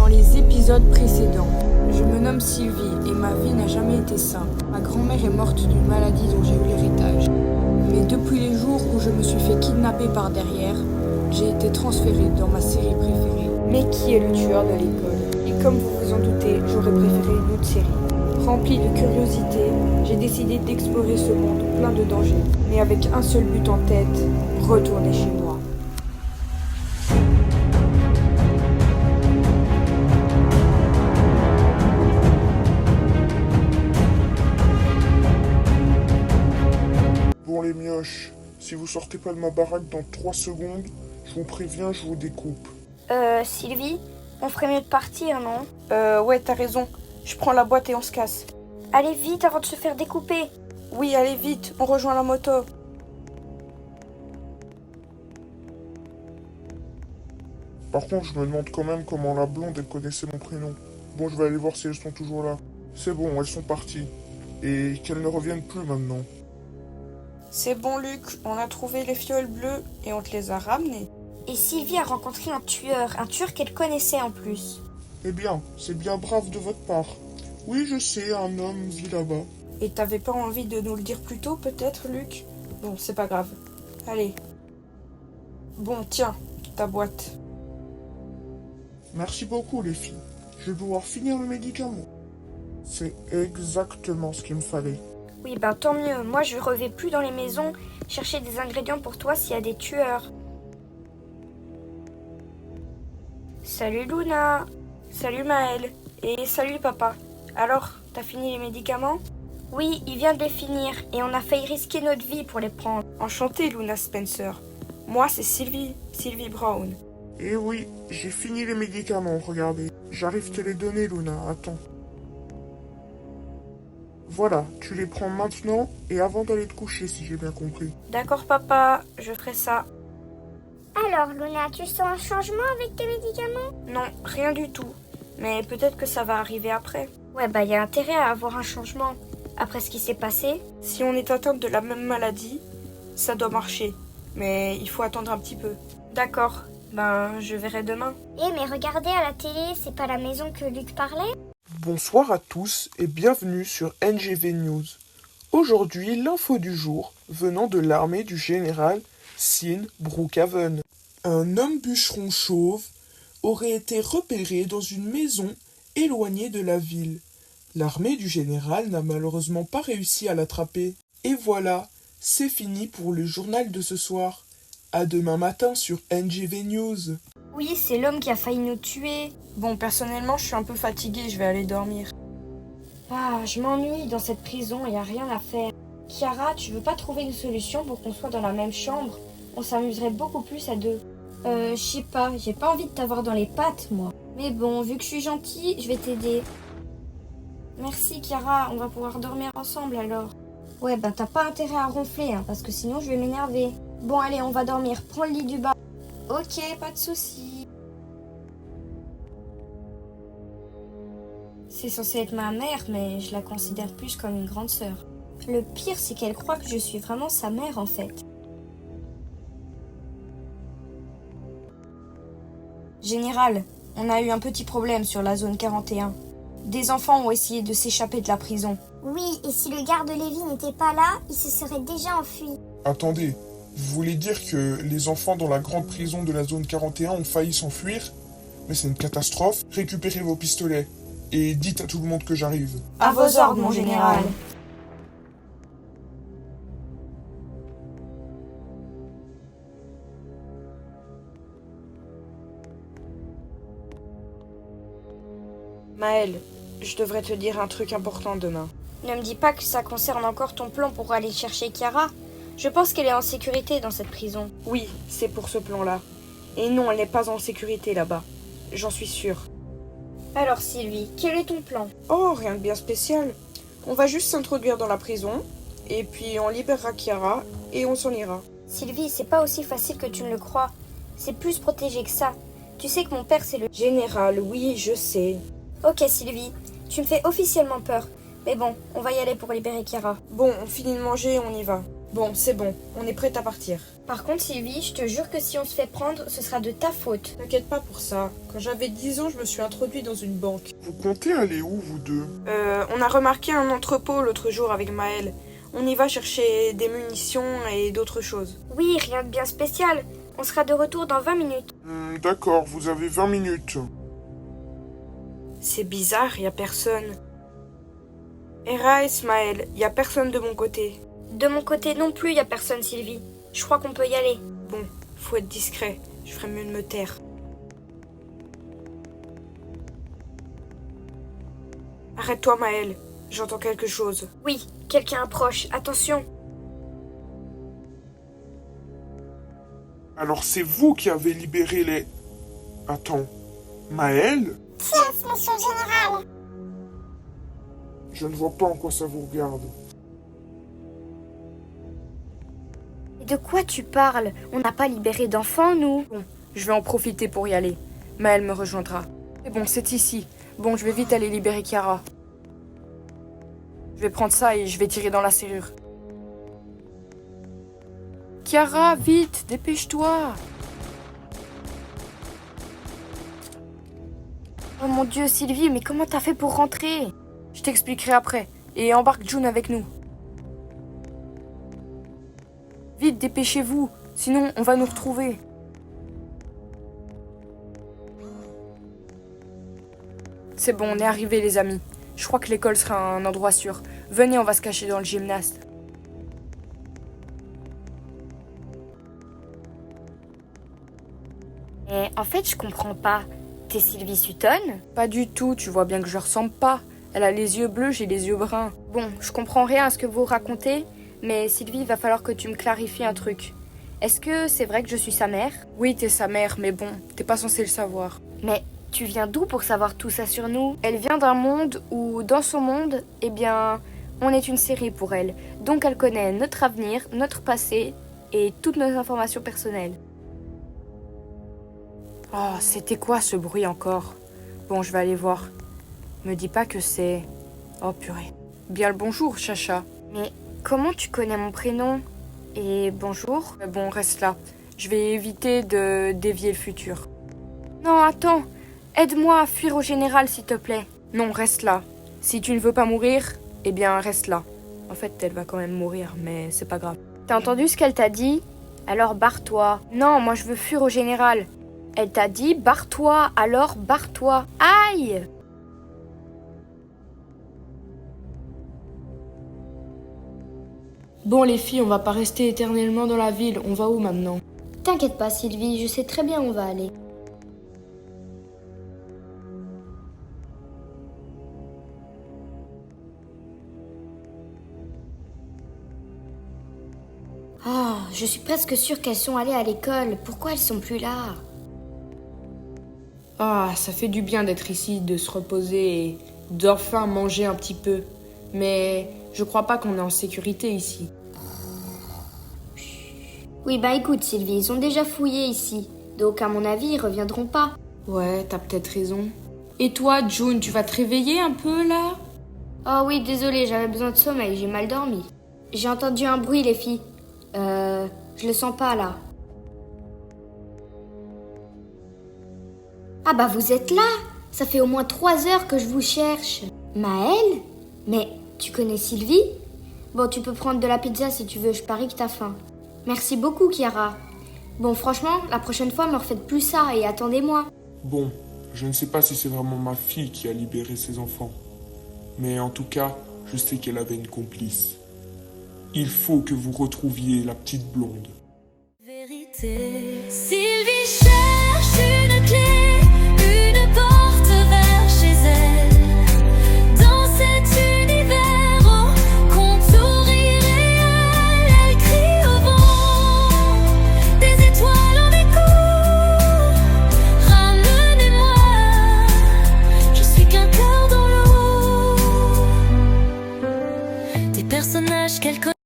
dans les épisodes précédents. Je me nomme Sylvie et ma vie n'a jamais été simple. Ma grand-mère est morte d'une maladie dont j'ai eu l'héritage. Mais depuis les jours où je me suis fait kidnapper par derrière, j'ai été transférée dans ma série préférée. Mais qui est le tueur de l'école? Et comme vous vous en doutez, j'aurais préféré une autre série. Remplie de curiosité, j'ai décidé d'explorer ce monde plein de dangers, mais avec un seul but en tête, retourner chez moi. Bon les mioches, si vous sortez pas de ma baraque dans 3 secondes, je vous préviens, je vous découpe. Sylvie, on ferait mieux de partir, non? Ouais, t'as raison. Je prends la boîte et on se casse. Allez vite avant de se faire découper. Oui, allez vite, on rejoint la moto. Par contre, je me demande quand même comment la blonde, elle connaissait mon prénom. Bon, je vais aller voir si elles sont toujours là. C'est bon, elles sont parties. Et qu'elles ne reviennent plus maintenant. C'est bon, Luc, on a trouvé les fioles bleues et on te les a ramenées. Et Sylvie a rencontré un tueur qu'elle connaissait en plus. Eh bien, c'est bien brave de votre part. Oui, je sais, un homme vit là-bas. Et t'avais pas envie de nous le dire plus tôt, peut-être, Luc? Bon, c'est pas grave. Allez. Bon, tiens, ta boîte. Merci beaucoup, les filles. Je vais pouvoir finir le médicament. C'est exactement ce qu'il me fallait. Oui, ben tant mieux. Moi, je revais plus dans les maisons chercher des ingrédients pour toi s'il y a des tueurs. Salut Luna. Salut Maëlle. Et salut papa. Alors, t'as fini les médicaments? Oui, il vient de les finir et on a failli risquer notre vie pour les prendre. Enchantée, Luna Spencer. Moi, c'est Sylvie Brown. Eh oui, j'ai fini les médicaments, regardez. J'arrive te les donner, Luna, attends. Voilà, tu les prends maintenant et avant d'aller te coucher, si j'ai bien compris. D'accord papa, je ferai ça. Alors, Luna, tu sens un changement avec tes médicaments? Non, rien du tout. Mais peut-être que ça va arriver après. Ouais, bah y a intérêt à avoir un changement. Après ce qui s'est passé. Si on est atteinte de la même maladie, ça doit marcher. Mais il faut attendre un petit peu. D'accord, ben je verrai demain. Eh, mais regardez à la télé, c'est pas la maison que Luc parlait? Bonsoir à tous et bienvenue sur NGV News. Aujourd'hui, l'info du jour venant de l'armée du général Sean Brookhaven. Un homme bûcheron chauve aurait été repéré dans une maison éloignée de la ville. L'armée du général n'a malheureusement pas réussi à l'attraper. Et voilà, c'est fini pour le journal de ce soir. À demain matin sur NGV News. Oui, c'est l'homme qui a failli nous tuer. Bon, personnellement, je suis un peu fatiguée, je vais aller dormir. Ah, je m'ennuie dans cette prison, y a rien à faire. Chiara, tu veux pas trouver une solution pour qu'on soit dans la même chambre? On s'amuserait beaucoup plus à deux. Je sais pas, j'ai pas envie de t'avoir dans les pattes, moi. Mais bon, vu que je suis gentille, je vais t'aider. Merci Chiara, on va pouvoir dormir ensemble alors. Ouais, ben t'as pas intérêt à ronfler, hein, parce que sinon je vais m'énerver. Bon, allez, on va dormir, prends le lit du bas. Ok, pas de soucis. C'est censé être ma mère, mais je la considère plus comme une grande sœur. Le pire, c'est qu'elle croit que je suis vraiment sa mère, en fait. Général, on a eu un petit problème sur la zone 41. Des enfants ont essayé de s'échapper de la prison. Oui, et si le garde Lévy n'était pas là, il se serait déjà enfui. Attendez, vous voulez dire que les enfants dans la grande prison de la zone 41 ont failli s'enfuir? Mais c'est une catastrophe. Récupérez vos pistolets et dites à tout le monde que j'arrive. À vos ordres, mon général. Maëlle, je devrais te dire un truc important demain. Ne me dis pas que ça concerne encore ton plan pour aller chercher Chiara. Je pense qu'elle est en sécurité dans cette prison. Oui, c'est pour ce plan-là. Et non, elle n'est pas en sécurité là-bas. J'en suis sûre. Alors Sylvie, quel est ton plan? Oh, rien de bien spécial. On va juste s'introduire dans la prison, et puis on libérera Chiara, et on s'en ira. Sylvie, c'est pas aussi facile que tu ne le crois. C'est plus protégé que ça. Tu sais que mon père c'est le... Général, oui, je sais. Ok Sylvie, tu me fais officiellement peur. Mais bon, on va y aller pour libérer Chiara. Bon, on finit de manger, on y va. Bon, c'est bon, on est prête à partir. Par contre, Sylvie, je te jure que si on se fait prendre, ce sera de ta faute. T'inquiète pas pour ça. Quand j'avais 10 ans, je me suis introduit dans une banque. Vous comptez aller où, vous deux? On a remarqué un entrepôt l'autre jour avec Maël. On y va chercher des munitions et d'autres choses. Oui, rien de bien spécial. On sera de retour dans 20 minutes. D'accord, vous avez 20 minutes. C'est bizarre, y a personne. Hera et Smaël, y a personne de mon côté. De mon côté non plus, y a personne, Sylvie. Je crois qu'on peut y aller. Bon, faut être discret. Je ferais mieux de me taire. Arrête-toi, Maël. J'entends quelque chose. Oui, quelqu'un approche. Attention. Alors c'est vous qui avez libéré les... Attends, Maël? Yes, monsieur le général. Je ne vois pas en quoi ça vous regarde. De quoi tu parles? On n'a pas libéré d'enfants, nous. Bon, je vais en profiter pour y aller. Maël me rejoindra. C'est bon, c'est ici. Bon, je vais vite aller libérer Chiara. Je vais prendre ça et je vais tirer dans la serrure. Chiara, vite, dépêche-toi. Oh mon Dieu, Sylvie, mais comment t'as fait pour rentrer? Je t'expliquerai après. Et embarque June avec nous. Vite, dépêchez-vous. Sinon, on va nous retrouver. C'est bon, on est arrivés, les amis. Je crois que l'école sera un endroit sûr. Venez, on va se cacher dans le gymnase. En fait, je comprends pas. T'es Sylvie Sutton? Pas du tout, tu vois bien que je ressemble pas. Elle a les yeux bleus, j'ai les yeux bruns. Bon, je comprends rien à ce que vous racontez, mais Sylvie, il va falloir que tu me clarifies un truc. Est-ce que c'est vrai que je suis sa mère? Oui, t'es sa mère, mais bon, t'es pas censé le savoir. Mais tu viens d'où pour savoir tout ça sur nous? Elle vient d'un monde où, dans son monde, eh bien, on est une série pour elle. Donc elle connaît notre avenir, notre passé et toutes nos informations personnelles. Oh, c'était quoi ce bruit encore? Bon, je vais aller voir. Me dis pas que c'est... Oh purée. Bien le bonjour, Chacha. Mais comment tu connais mon prénom? Et bonjour? Bon, reste là. Je vais éviter de dévier le futur. Non, attends. Aide-moi à fuir au général, s'il te plaît. Non, reste là. Si tu ne veux pas mourir, eh bien, reste là. En fait, elle va quand même mourir, mais c'est pas grave. T'as entendu ce qu'elle t'a dit? Alors barre-toi. Non, moi je veux fuir au général. Elle t'a dit barre-toi, alors barre-toi. Aïe! Bon les filles, on va pas rester éternellement dans la ville. On va où maintenant? T'inquiète pas Sylvie, je sais très bien où on va aller. Ah, je suis presque sûre qu'elles sont allées à l'école. Pourquoi elles sont plus là? Ah, ça fait du bien d'être ici, de se reposer et d'enfin manger un petit peu. Mais je crois pas qu'on est en sécurité ici. Oui, bah écoute Sylvie, ils ont déjà fouillé ici. Donc à mon avis, ils reviendront pas. Ouais, t'as peut-être raison. Et toi, June, tu vas te réveiller un peu là? Oh oui, désolée, j'avais besoin de sommeil, j'ai mal dormi. J'ai entendu un bruit les filles. Je le sens pas là. Ah bah vous êtes là! Ça fait au moins 3 heures que je vous cherche. Maël? Mais tu connais Sylvie? Bon, tu peux prendre de la pizza si tu veux, je parie que t'as faim. Merci beaucoup, Chiara. Bon, franchement, la prochaine fois, me refaites plus ça et attendez-moi. Bon, je ne sais pas si c'est vraiment ma fille qui a libéré ses enfants. Mais en tout cas, je sais qu'elle avait une complice. Il faut que vous retrouviez la petite blonde. Vérité, si